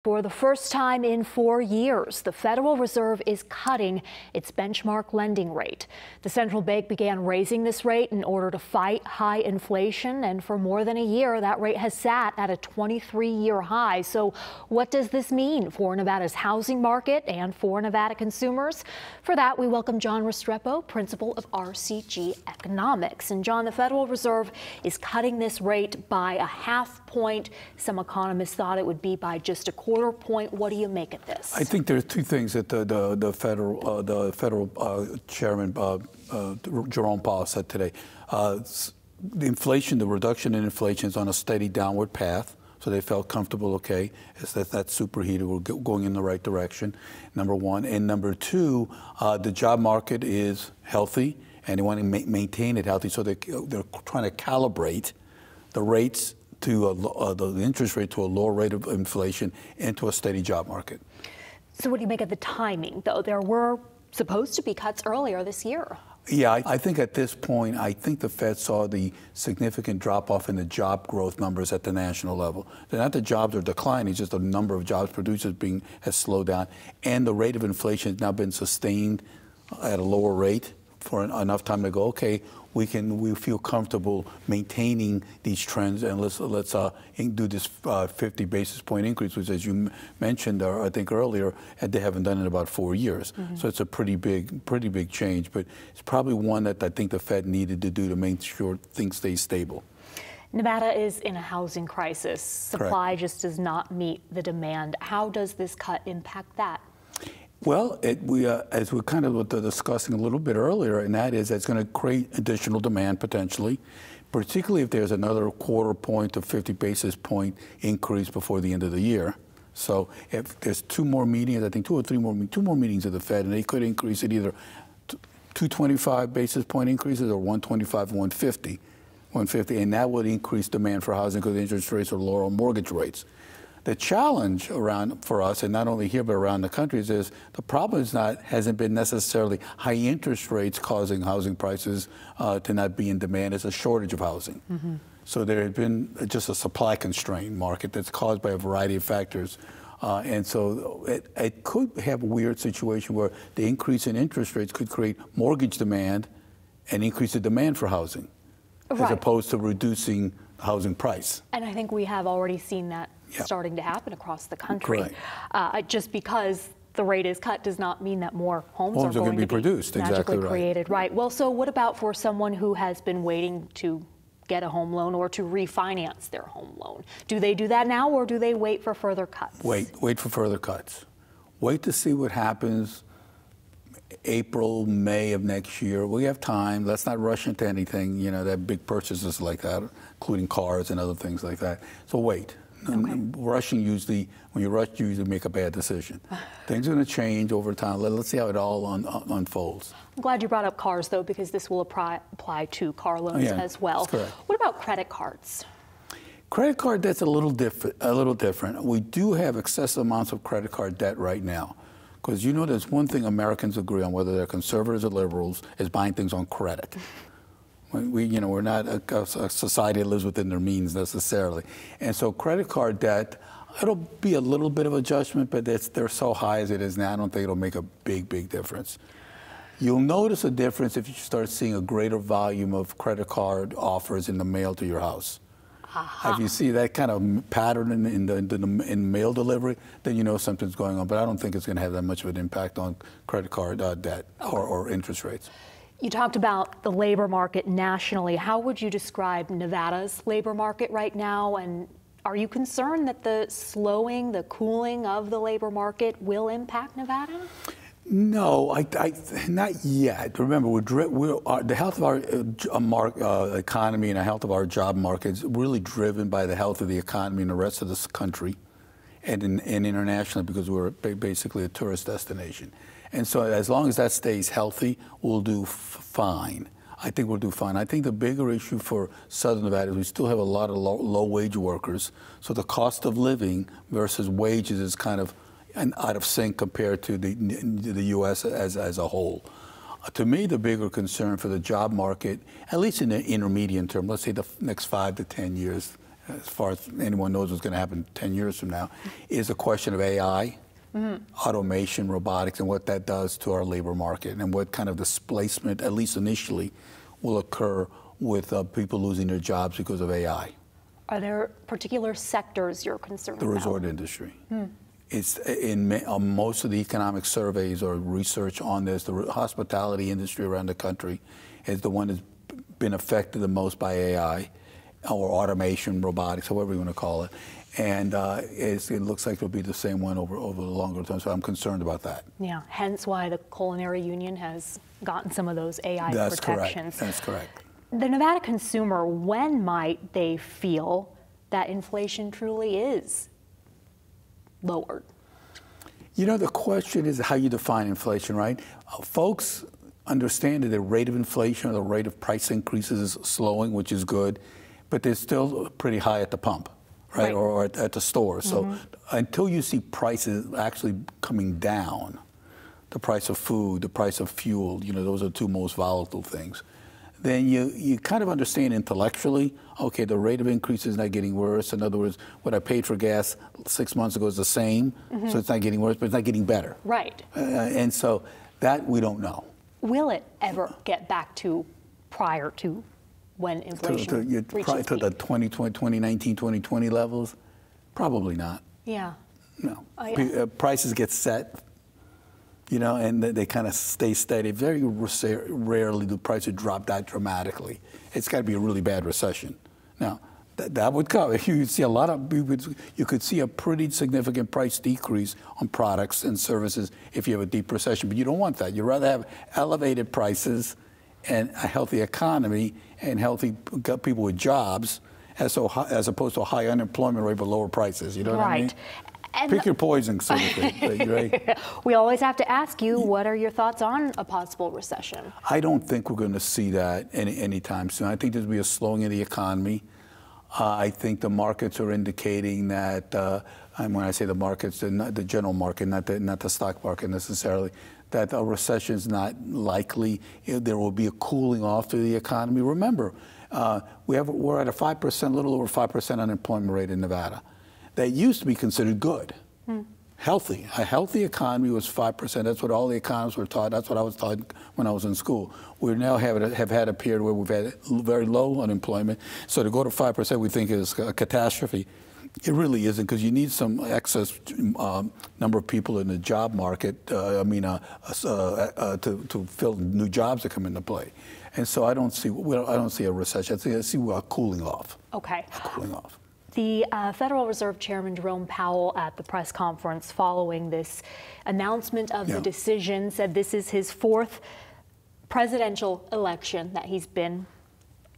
For the first time in 4 years, the Federal Reserve is cutting its benchmark lending rate. The central bank began raising this rate in order to fight high inflation, and for more than a year, that rate has sat at a 23-year high. So what does this mean for Nevada's housing market and for Nevada consumers? For that, we welcome John Restrepo, principal of RCG Economics. And John, the Federal Reserve is cutting this rate by a half point. Some economists thought it would be by just a quarter point. What do you make of this? I think there are two things that the federal chairman Jerome Powell said today. The inflation, the reduction in inflation is on a steady downward path. So they felt comfortable, okay, that's superheated, we're going in the right direction, number one. And number two, the job market is healthy, and they want to maintain it healthy, so they're trying to calibrate the rates to the interest rate to a lower rate of inflation and to a steady job market. So what do you make of the timing, though? There were supposed to be cuts earlier this year. Yeah, I think at this point, I think the Fed saw the significant drop-off in the job growth numbers at the national level. They're not the jobs are declining, just the number of jobs produced has slowed down, and the rate of inflation has now been sustained at a lower rate for enough time to go, okay, we feel comfortable maintaining these trends, and let's do this 50 basis point increase, which, as you mentioned, I think earlier, they haven't done in about 4 years. Mm-hmm. So it's a pretty big change, but it's probably one that I think the Fed needed to do to make sure things stay stable. Nevada is in a housing crisis. Supply Correct. just does not meet the demand. How does this cut impact that? Well, as we kind of were discussing a little bit earlier, and that is it's going to create additional demand potentially, particularly if there's another quarter point to 50 basis point increase before the end of the year. So if there's two more meetings, I think two more meetings of the Fed, and they could increase it either 225 basis point increases or 125 and 150, and that would increase demand for housing because interest rates are lower on mortgage rates. The challenge for us, and not only here but around the country, is the problem hasn't been necessarily high interest rates causing housing prices to not be in demand. It's a shortage of housing. Mm-hmm. So there has been just a supply constrained market that's caused by a variety of factors. And so it could have a weird situation where the increase in interest rates could create mortgage demand and increase the demand for housing, right, as opposed to reducing the housing price. And I think we have already seen that starting to happen across the country. Just because the rate is cut does not mean that more homes are going to be produced, magically created. Right. Well, so what about for someone who has been waiting to get a home loan or to refinance their home loan? Do they do that now, or do they wait for further cuts? Wait for further cuts. Wait to see what happens April, May of next year. We have time. Let's not rush into anything, you know, that big purchases like that, including cars and other things like that. So wait. Okay. When you rush, you usually make a bad decision. Things are going to change over time. Let's see how it all unfolds. I'm glad you brought up cars, though, because this will apply to car loans as well. What about credit cards? Credit card debt's a little different. We do have excessive amounts of credit card debt right now. Because you know there's one thing Americans agree on, whether they're conservatives or liberals, is buying things on credit. We're not a society that lives within their means necessarily. And so credit card debt, it'll be a little bit of adjustment, but they're so high as it is now, I don't think it'll make a big difference. You'll notice a difference if you start seeing a greater volume of credit card offers in the mail to your house. If you see that kind of pattern in mail delivery, then you know something's going on. But I don't think it's going to have that much of an impact on credit card debt or interest rates. You talked about the labor market nationally. How would you describe Nevada's labor market right now? And are you concerned that the cooling of the labor market will impact Nevada? No, not yet. Remember, the health of our economy and the health of our job market is really driven by the health of the economy in the rest of this country and internationally, because we're basically a tourist destination. And so as long as that stays healthy, we'll do fine. I think we'll do fine. I think the bigger issue for Southern Nevada is we still have a lot of low-wage workers. So the cost of living versus wages is kind of out of sync compared to the U.S. as a whole. To me, the bigger concern for the job market, at least in the intermediate term, let's say the next 5 to 10 years, as far as anyone knows what's going to happen 10 years from now, is a question of AI, automation, robotics, and what that does to our labor market, and what kind of displacement, at least initially, will occur with people losing their jobs because of AI. Are there particular sectors you're concerned about? The resort industry. It's in most of the economic surveys or research on this, the hospitality industry around the country is the one that's been affected the most by AI or automation, robotics, however you want to call it. And it looks like it'll be the same one over the longer term, so I'm concerned about that. Yeah, hence why the Culinary Union has gotten some of those AI protections. That's correct. The Nevada consumer, when might they feel that inflation truly is lowered? You know, the question is how you define inflation, right? Folks understand that the rate of inflation or the rate of price increases is slowing, which is good, but they're still pretty high at the pump, right? Or at the store. So until you see prices actually coming down, the price of food, the price of fuel, you know, those are the two most volatile things, then you kind of understand intellectually, okay, the rate of increase is not getting worse. In other words, what I paid for gas 6 months ago is the same, so it's not getting worse, but it's not getting better. Right. And so that we don't know. Will it ever get back to prior to when inflation reaches to the 2019, 2020 levels? Probably not. Yeah. No. Oh, yeah. Prices get set, you know, and they kind of stay steady. Very rarely do prices drop that dramatically. It's got to be a really bad recession. Now, that would come. You see a lot of, you could see a pretty significant price decrease on products and services if you have a deep recession, but you don't want that. You'd rather have elevated prices and a healthy economy and healthy people with jobs as opposed to a high unemployment rate but lower prices. You know what I mean? And pick your poison, sort of thing, right? We always have to ask you, what are your thoughts on a possible recession? I don't think we're going to see that anytime soon. I think there'll be a slowing of the economy. I think the markets are indicating that, and when I say the markets, the general market, not the stock market necessarily, that a recession is not likely. There will be a cooling off to the economy. Remember, we're at a 5%, a little over 5% unemployment rate in Nevada. That used to be considered good, healthy. A healthy economy was 5%. That's what all the economists were taught. That's what I was taught when I was in school. We now have had a period where we've had very low unemployment. So to go to 5%, we think is a catastrophe. It really isn't, because you need some excess number of people in the job market. To fill new jobs that come into play. And so I don't see a recession. I see a cooling off. Okay. A cooling off. The Federal Reserve Chairman Jerome Powell at the press conference following this announcement of the decision said this is his 4th presidential election that he's been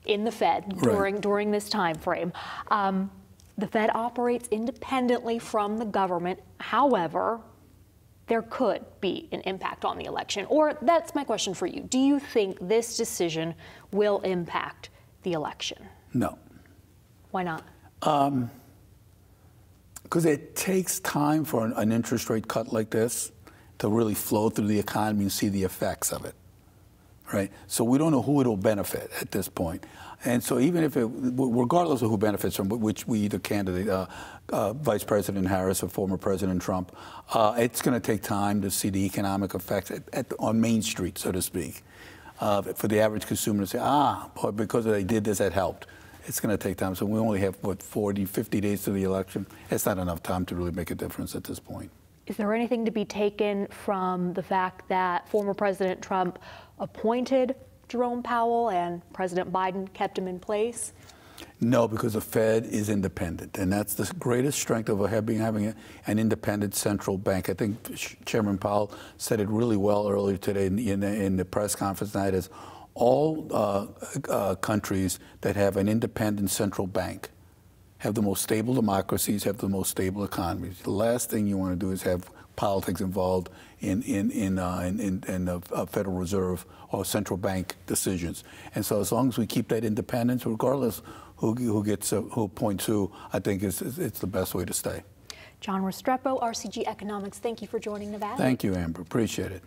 in the Fed during this time frame. The Fed operates independently from the government. However, there could be an impact on the election. Or that's my question for you. Do you think this decision will impact the election? No. Why not? Because it takes time for an interest rate cut like this to really flow through the economy and see the effects of it, right? So we don't know who it'll benefit at this point. And so even if regardless of who benefits from either candidate, Vice President Harris or former President Trump, it's going to take time to see the economic effects on Main Street, so to speak, for the average consumer to say, boy, because they did this, that helped. It's going to take time. So we only have, 40, 50 days to the election. It's not enough time to really make a difference at this point. Is there anything to be taken from the fact that former President Trump appointed Jerome Powell and President Biden kept him in place? No, because the Fed is independent, and that's the greatest strength of having an independent central bank. I think Chairman Powell said it really well earlier today in the press conference tonight, is all countries that have an independent central bank have the most stable democracies, have the most stable economies. The last thing you want to do is have politics involved in the Federal Reserve or central bank decisions. And so as long as we keep that independence, regardless who points who, I think it's the best way to stay. John Restrepo, RCG Economics, thank you for joining Nevada. Thank you, Amber. Appreciate it.